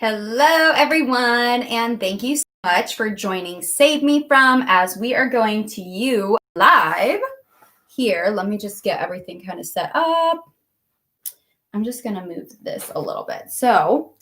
Hello, everyone, and thank you so much for joining Save Me From as we are going to you live here. Let me just get everything kind of set up. I'm just going to move this a little bit. So,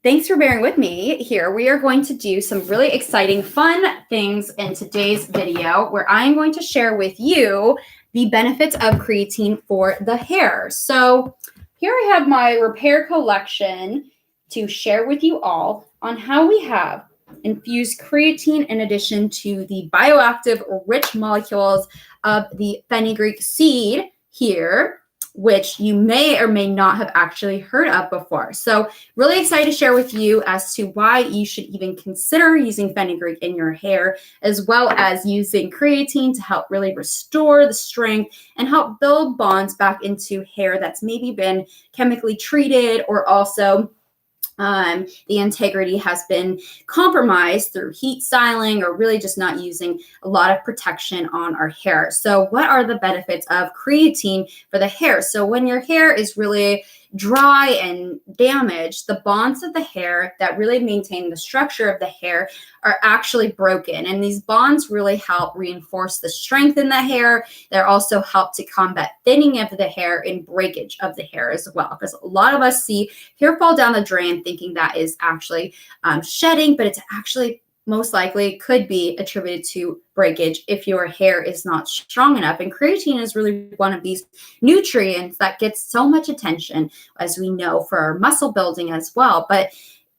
thanks for bearing with me here. We are going to do some really exciting, fun things in today's video where I'm going to share with you the benefits of creatine for the hair. So, here I have my repair collection to share with you all on how we have infused creatine in addition to the bioactive rich molecules of the fenugreek seed here, which you may or may not have actually heard of before. So really excited to share with you as to why you should even consider using fenugreek in your hair, as well as using creatine to help really restore the strength and help build bonds back into hair that's maybe been chemically treated, or also the integrity has been compromised through heat styling or really just not using a lot of protection on our hair. So what are the benefits of creatine for the hair? So when your hair is really dry and damaged, the bonds of the hair that really maintain the structure of the hair are actually broken. And these bonds really help reinforce the strength in the hair. They also help to combat thinning of the hair and breakage of the hair as well. Because a lot of us see hair fall down the drain thinking that is actually shedding, but it's actually most likely could be attributed to breakage if your hair is not strong enough. And creatine is really one of these nutrients that gets so much attention, as we know, for our muscle building as well. But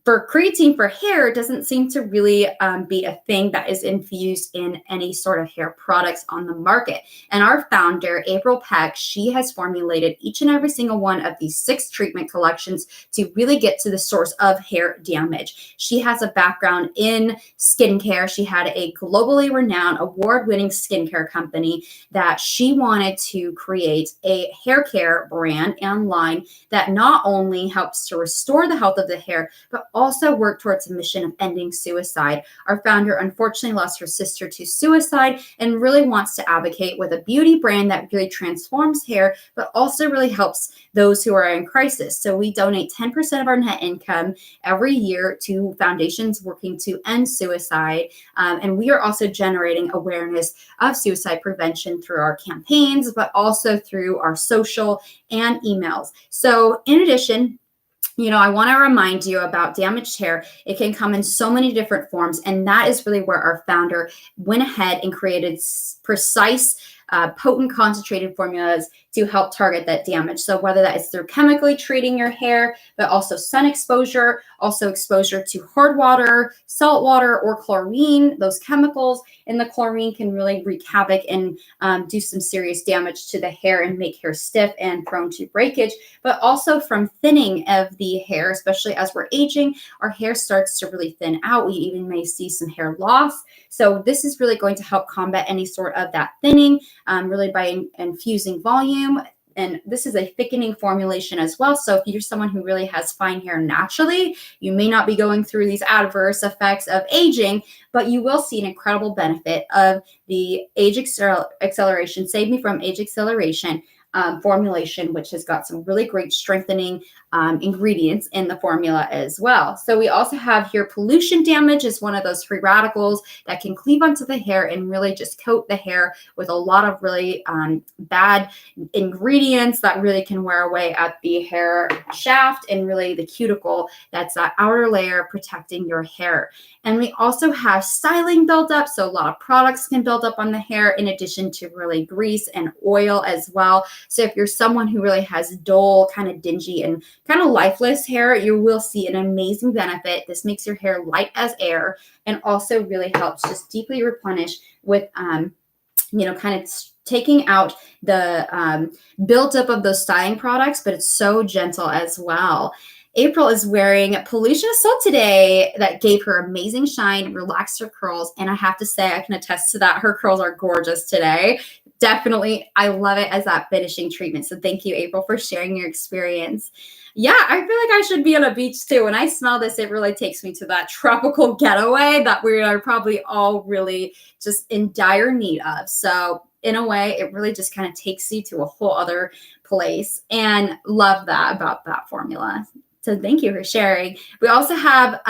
for creatine for hair, it doesn't seem to really be a thing that is infused in any sort of hair products on the market. And our founder, April Peck, she has formulated each and every single one of these 6 treatment collections to really get to the source of hair damage. She has a background in skincare. She had a globally renowned award-winning skincare company that she wanted to create a hair care brand and line that not only helps to restore the health of the hair, but also work towards a mission of ending suicide. Our founder unfortunately lost her sister to suicide and really wants to advocate with a beauty brand that really transforms hair, but also really helps those who are in crisis. So we donate 10% of our net income every year to foundations working to end suicide. And we are also generating awareness of suicide prevention through our campaigns, but also through our social and emails. So in addition, I want to remind you about damaged hair. It can come in so many different forms, and that is really where our founder went ahead and created precise, potent, concentrated formulas to help target that damage. So whether that is through chemically treating your hair, but also sun exposure, also exposure to hard water, salt water, or chlorine, those chemicals in the chlorine can really wreak havoc and do some serious damage to the hair and make hair stiff and prone to breakage. But also from thinning of the hair, especially as we're aging, our hair starts to really thin out. We even may see some hair loss. So this is really going to help combat any sort of that thinning, really by infusing volume. And this is a thickening formulation as well. So if you're someone who really has fine hair naturally, you may not be going through these adverse effects of aging, but you will see an incredible benefit of the age acceleration, Save Me From Age Acceleration formulation, which has got some really great strengthening ingredients in the formula as well. So we also have here pollution damage is one of those free radicals that can cleave onto the hair and really just coat the hair with a lot of really bad ingredients that really can wear away at the hair shaft and really the cuticle. That's that outer layer protecting your hair. And we also have styling buildup. So a lot of products can build up on the hair in addition to really grease and oil as well. So if you're someone who really has dull, kind of dingy and kind of lifeless hair, you will see an amazing benefit. This makes your hair light as air and also really helps just deeply replenish with, kind of taking out the buildup of those styling products, but it's so gentle as well. April is wearing Pollution Assault today that gave her amazing shine, relaxed her curls, and I have to say, I can attest to that. Her curls are gorgeous today. Definitely, I love it as that finishing treatment. So thank you, April, for sharing your experience. Yeah, I feel like I should be on a beach too. When I smell this, it really takes me to that tropical getaway that we are probably all really just in dire need of. So in a way, it really just kind of takes you to a whole other place, and love that about that formula. So thank you for sharing. We also have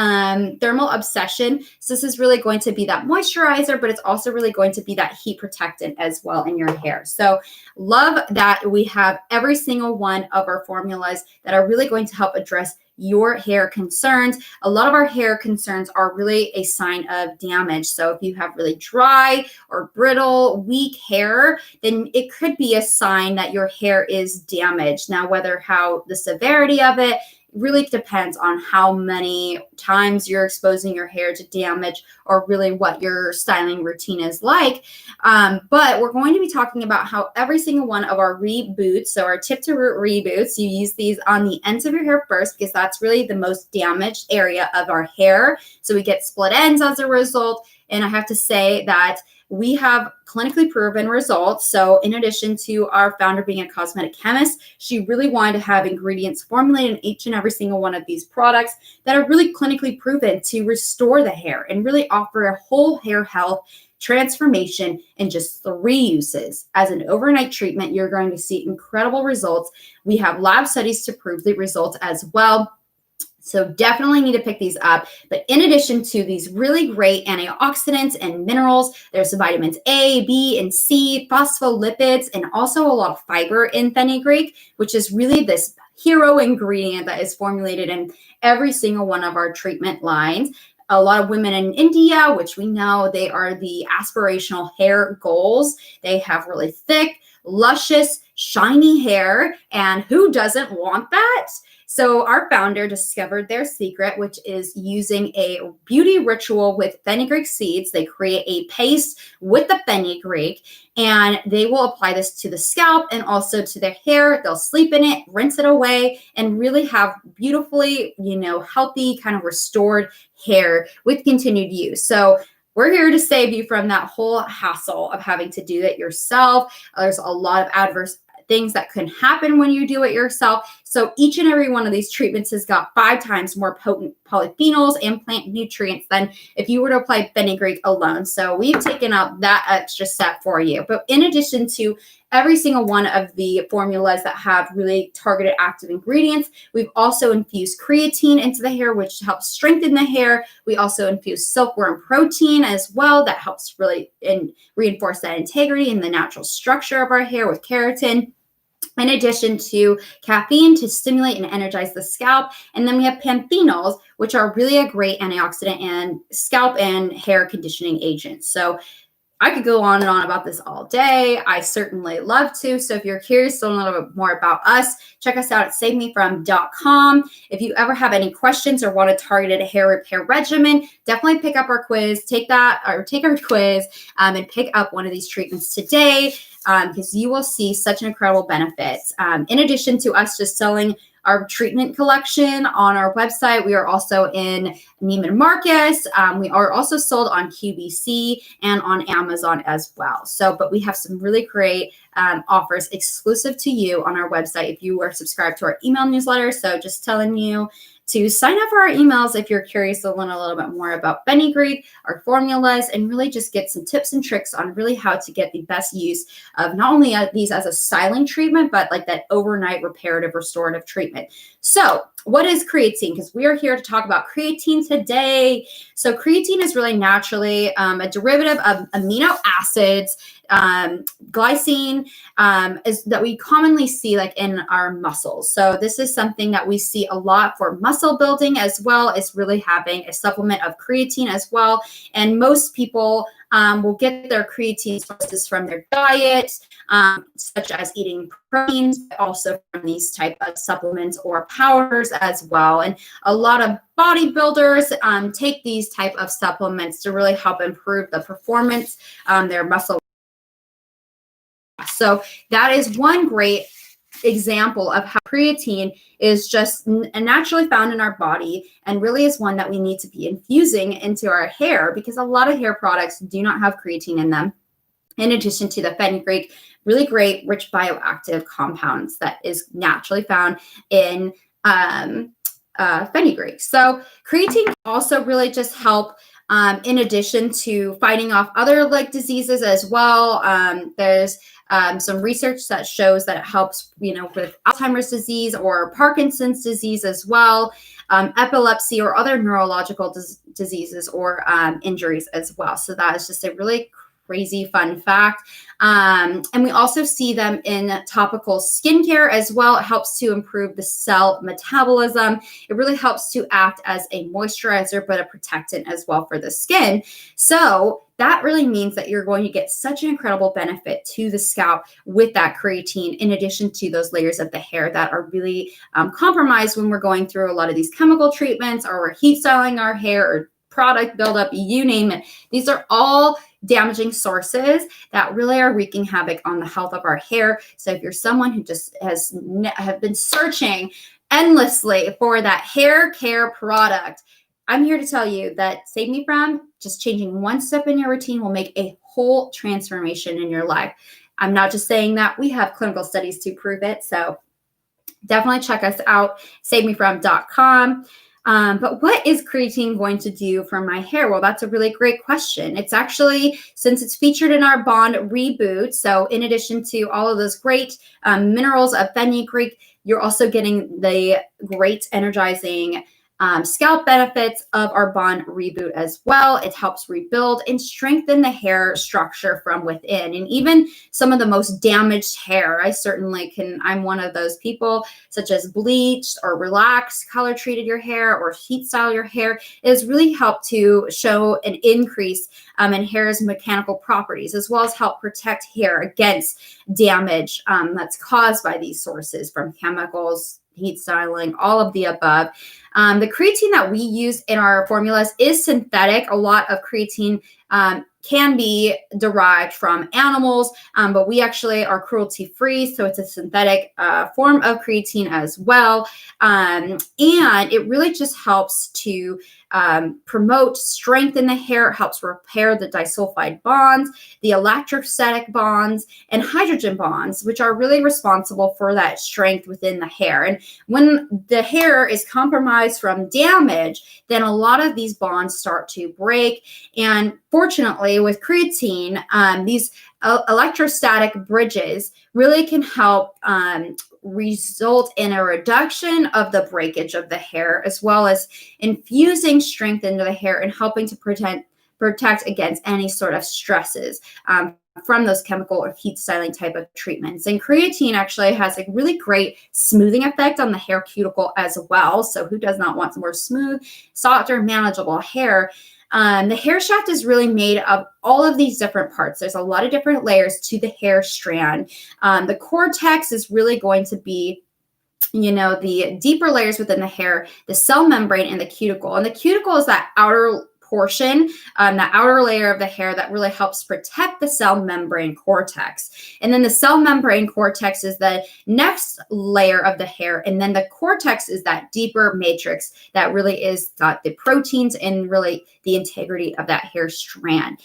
Thermal Obsession. So this is really going to be that moisturizer, but it's also really going to be that heat protectant as well in your hair. So love that we have every single one of our formulas that are really going to help address your hair concerns. A lot of our hair concerns are really a sign of damage. So if you have really dry or brittle, weak hair, then it could be a sign that your hair is damaged. Now, whether how the severity of it really depends on how many times you're exposing your hair to damage or really what your styling routine is like. But we're going to be talking about how every single one of our reboots, so our tip to root reboots, you use these on the ends of your hair first because that's really the most damaged area of our hair. So we get split ends as a result. And I have to say that we have clinically proven results. So in addition to our founder being a cosmetic chemist, she really wanted to have ingredients formulated in each and every single one of these products that are really clinically proven to restore the hair and really offer a whole hair health transformation in just 3 uses. As an overnight treatment, you're going to see incredible results. We have lab studies to prove the results as well. So definitely need to pick these up. But in addition to these really great antioxidants and minerals, there's vitamins A, B, and C, phospholipids, and also a lot of fiber in fenugreek, which is really this hero ingredient that is formulated in every single one of our treatment lines. A lot of women in India, which we know they are the aspirational hair goals. They have really thick, luscious, shiny hair. And who doesn't want that? So our founder discovered their secret, which is using a beauty ritual with fenugreek seeds. They create a paste with the fenugreek, and they will apply this to the scalp and also to their hair. They'll sleep in it, rinse it away, and really have beautifully, healthy, kind of restored hair with continued use. So we're here to save you from that whole hassle of having to do it yourself. There's a lot of adverse things that can happen when you do it yourself. So each and every one of these treatments has got 5 times more potent polyphenols and plant nutrients than if you were to apply fenugreek alone. So we've taken out that extra step for you. But in addition to every single one of the formulas that have really targeted active ingredients, we've also infused creatine into the hair, which helps strengthen the hair. We also infuse silkworm protein as well. That helps really reinforce that integrity and the natural structure of our hair with keratin. In addition to caffeine to stimulate and energize the scalp. And then we have panthenols, which are really a great antioxidant and scalp and hair conditioning agent. So I could go on and on about this all day. I certainly love to. So if you're curious to learn a little bit more about us, check us out at savemefrom.com. If you ever have any questions or want a targeted hair repair regimen, definitely pick up our quiz, take our quiz and pick up one of these treatments today because you will see such an incredible benefits. In addition to us just selling our treatment collection on our website, we are also in Neiman Marcus. We are also sold on QVC and on Amazon as well. But we have some really great offers exclusive to you on our website if you are subscribed to our email newsletter. So just telling you to sign up for our emails if you're curious to learn a little bit more about fenugreek, our formulas, and really just get some tips and tricks on really how to get the best use of not only these as a styling treatment, but like that overnight reparative restorative treatment. So what is creatine? Because we are here to talk about creatine today. So creatine is really naturally a derivative of amino acids. Glycine is that we commonly see like in our muscles. So this is something that we see a lot for muscle building as well as really having a supplement of creatine as well. And most people will get their creatine sources from their diet, such as eating proteins, but also from these type of supplements or powders as well. And a lot of bodybuilders take these type of supplements to really help improve the performance, their muscle. So that is one great example of how creatine is just naturally found in our body and really is one that we need to be infusing into our hair because a lot of hair products do not have creatine in them. In addition to the fenugreek, really great rich bioactive compounds that is naturally found in fenugreek. So creatine also really just help in addition to fighting off other like diseases as well. There's some research that shows that it helps, with Alzheimer's disease or Parkinson's disease as well, epilepsy or other neurological diseases or injuries as well. So that is just a really crazy fun fact. And we also see them in topical skincare as well. It helps to improve the cell metabolism. It really helps to act as a moisturizer, but a protectant as well for the skin. So that really means that you're going to get such an incredible benefit to the scalp with that creatine, in addition to those layers of the hair that are really compromised when we're going through a lot of these chemical treatments, or we're heat styling our hair, or product buildup, you name it. These are all damaging sources that really are wreaking havoc on the health of our hair. So if you're someone who just have been searching endlessly for that hair care product, I'm here to tell you that Save Me From, just changing one step in your routine will make a whole transformation in your life. I'm not just saying that, we have clinical studies to prove it. So definitely check us out, savemefrom.com. But what is creatine going to do for my hair? Well, that's a really great question. It's actually, since it's featured in our Bond Reboot, so in addition to all of those great minerals of fenugreek, you're also getting the great energizing scalp benefits of our Bond Reboot as well. It helps rebuild and strengthen the hair structure from within. And even some of the most damaged hair, I'm one of those people, such as bleached or relaxed, color treated your hair or heat style your hair, is really helped to show an increase in hair's mechanical properties, as well as help protect hair against damage that's caused by these sources from chemicals, heat styling, all of the above. The creatine that we use in our formulas is synthetic. A lot of creatine can be derived from animals, but we actually are cruelty-free, so it's a synthetic form of creatine as well. And it really just helps to promote strength in the hair. It helps repair the disulfide bonds, the electrostatic bonds, and hydrogen bonds, which are really responsible for that strength within the hair. And when the hair is compromised from damage, then a lot of these bonds start to break. And fortunately, with creatine, these electrostatic bridges really can help result in a reduction of the breakage of the hair, as well as infusing strength into the hair and helping to protect against any sort of stresses from those chemical or heat styling type of treatments. And creatine actually has a really great smoothing effect on the hair cuticle as well. So who does not want some more smooth, softer, manageable hair? The hair shaft is really made of all of these different parts. There's a lot of different layers to the hair strand. The cortex is really going to be, the deeper layers within the hair, the cell membrane, and the cuticle. And the cuticle is that outer portion, the outer layer of the hair that really helps protect the cell membrane cortex. And then the cell membrane cortex is the next layer of the hair. And then the cortex is that deeper matrix that really is got the proteins and really the integrity of that hair strand.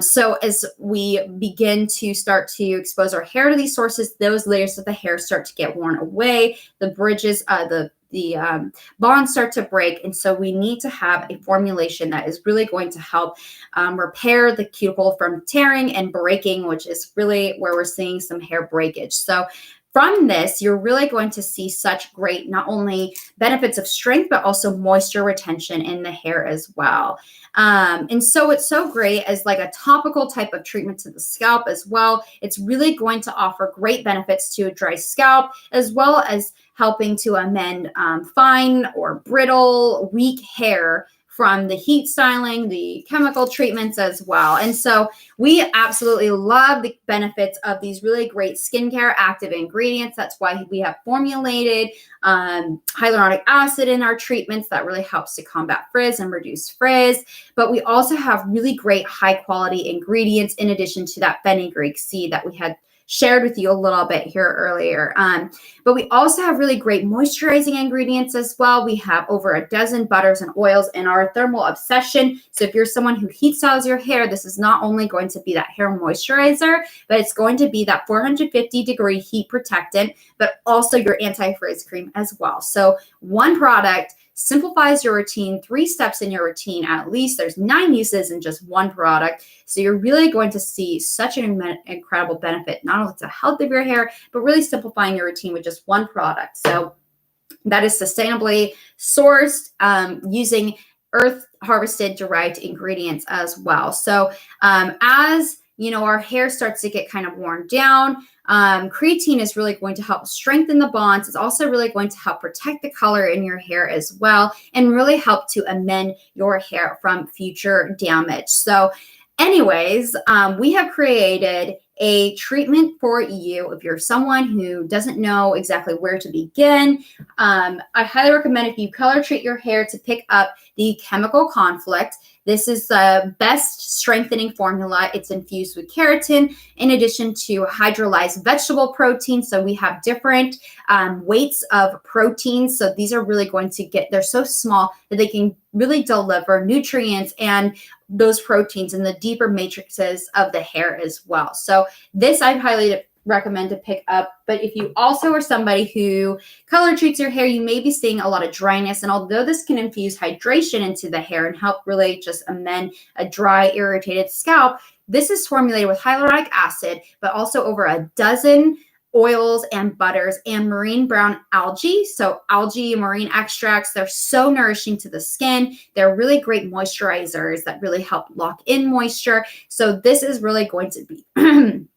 So as we begin to start to expose our hair to these sources, those layers of the hair start to get worn away. The bridges, the bonds start to break. And so we need to have a formulation that is really going to help repair the cuticle from tearing and breaking, which is really where we're seeing some hair breakage. So from this, you're really going to see such great, not only benefits of strength, but also moisture retention in the hair as well. And so it's so great as like a topical type of treatment to the scalp as well. It's really going to offer great benefits to a dry scalp, as well as helping to amend fine or brittle, weak hair from the heat styling, the chemical treatments as well. And so we absolutely love the benefits of these really great skincare active ingredients. That's why we have formulated hyaluronic acid in our treatments that really helps to combat frizz and reduce frizz. But we also have really great high quality ingredients in addition to that fenugreek seed that we had shared with you a little bit here earlier. But we also have really great moisturizing ingredients as well. We have over a dozen butters and oils in our Thermal Obsession. So if you're someone who heat styles your hair, this is not only going to be that hair moisturizer, but it's going to be that 450-degree heat protectant, but also your anti-frizz cream as well. So one product, simplifies your routine, 3 steps in your routine at least. There's 9 uses in just one product. So you're really going to see such an incredible benefit, not only to the health of your hair, but really simplifying your routine with just one product. So that is sustainably sourced using earth harvested derived ingredients as well. So as you know, our hair starts to get kind of worn down. Creatine is really going to help strengthen the bonds. It's also really going to help protect the color in your hair as well, and really help to amend your hair from future damage. So anyways, we have created a treatment for you if you're someone who doesn't know exactly where to begin. I highly recommend, if you color treat your hair, to pick up the Chemical Conflict. This is the best strengthening formula. It's infused with keratin in addition to hydrolyzed vegetable protein. So we have different weights of proteins. So these are really going to they're so small that they can really deliver nutrients and those proteins in the deeper matrices of the hair as well. So this I highly recommend to pick up. But if you also are somebody who color treats your hair, you may be seeing a lot of dryness. And although this can infuse hydration into the hair and help really just amend a dry, irritated scalp, this is formulated with hyaluronic acid, but also over a dozen oils and butters and marine brown algae. So algae, marine extracts, they're so nourishing to the skin. They're really great moisturizers that really help lock in moisture. So this is really going to be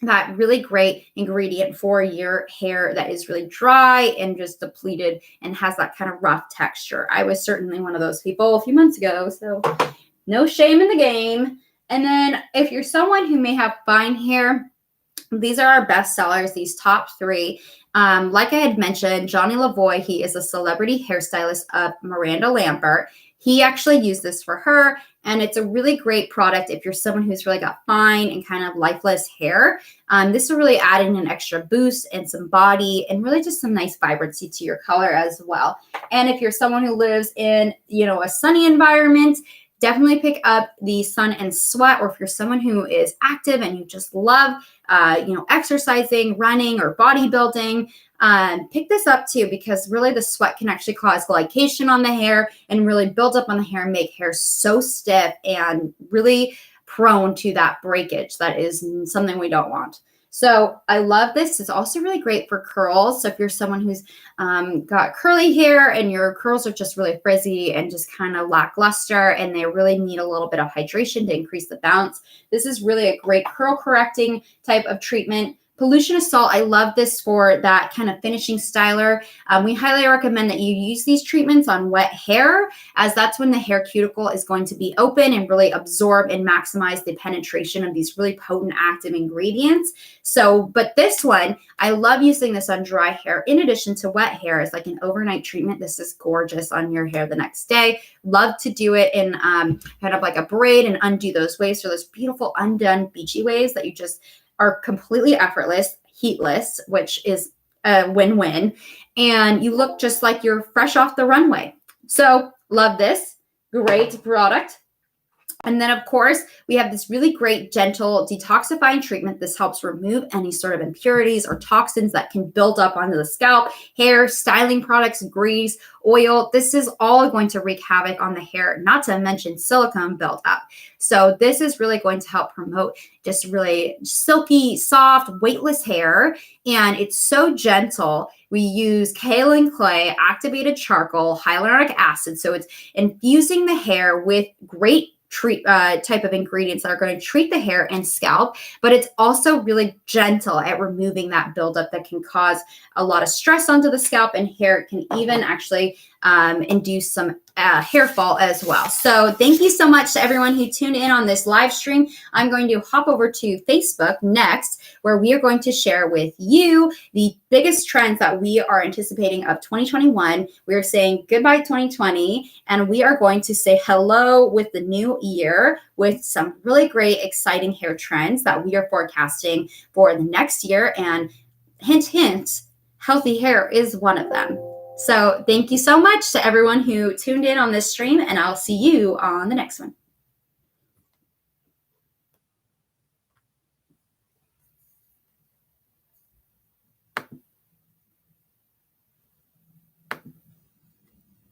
that really great ingredient for your hair that is really dry and just depleted and has that kind of rough texture. I was certainly one of those people a few months ago, so no shame in the game. And then if you're someone who may have fine hair, these are our best sellers, these top 3. Like I had mentioned, Johnny Lavoie, he is a celebrity hairstylist of Miranda Lambert. He actually used this for her, and it's a really great product if you're someone who's really got fine and kind of lifeless hair. This will really add in an extra boost and some body and really just some nice vibrancy to your color as well. And if you're someone who lives in, a sunny environment, definitely pick up the Sun and Sweat. Or if you're someone who is active and you just love, exercising, running, or bodybuilding, pick this up too, because really the sweat can actually cause glycation on the hair and really build up on the hair and make hair so stiff and really prone to that breakage. That is something we don't want. So I love this. It's also really great for curls. So if you're someone who's got curly hair and your curls are just really frizzy and just kind of lackluster and they really need a little bit of hydration to increase the bounce, this is really a great curl correcting type of treatment. Pollution Assault, I love this for that kind of finishing styler. We highly recommend that you use these treatments on wet hair, as that's when the hair cuticle is going to be open and really absorb and maximize the penetration of these really potent active ingredients. So, but this one, I love using this on dry hair in addition to wet hair as like an overnight treatment. This is gorgeous on your hair the next day. Love to do it in kind of like a braid and undo those waves. So those beautiful undone beachy waves that you just are completely effortless, heatless, which is a win-win. And you look just like you're fresh off the runway. So love this. Great product. And then, of course, we have this really great, gentle detoxifying treatment. This helps remove any sort of impurities or toxins that can build up onto the scalp, hair, styling products, grease, oil. This is all going to wreak havoc on the hair, not to mention silicone buildup. So this is really going to help promote just really silky, soft, weightless hair. And it's so gentle. We use kaolin clay, activated charcoal, hyaluronic acid. So it's infusing the hair with great type of ingredients that are going to treat the hair and scalp, but it's also really gentle at removing that buildup that can cause a lot of stress onto the scalp and hair. It can even actually induce some hair fall as well. So thank you so much to everyone who tuned in on this live stream. I'm going to hop over to Facebook next, where we are going to share with you the biggest trends that we are anticipating of 2021. We are saying goodbye 2020, and we are going to say hello with the new year with some really great, exciting hair trends that we are forecasting for the next year. And hint, hint, healthy hair is one of them. So thank you so much to everyone who tuned in on this stream, and I'll see you on the next one.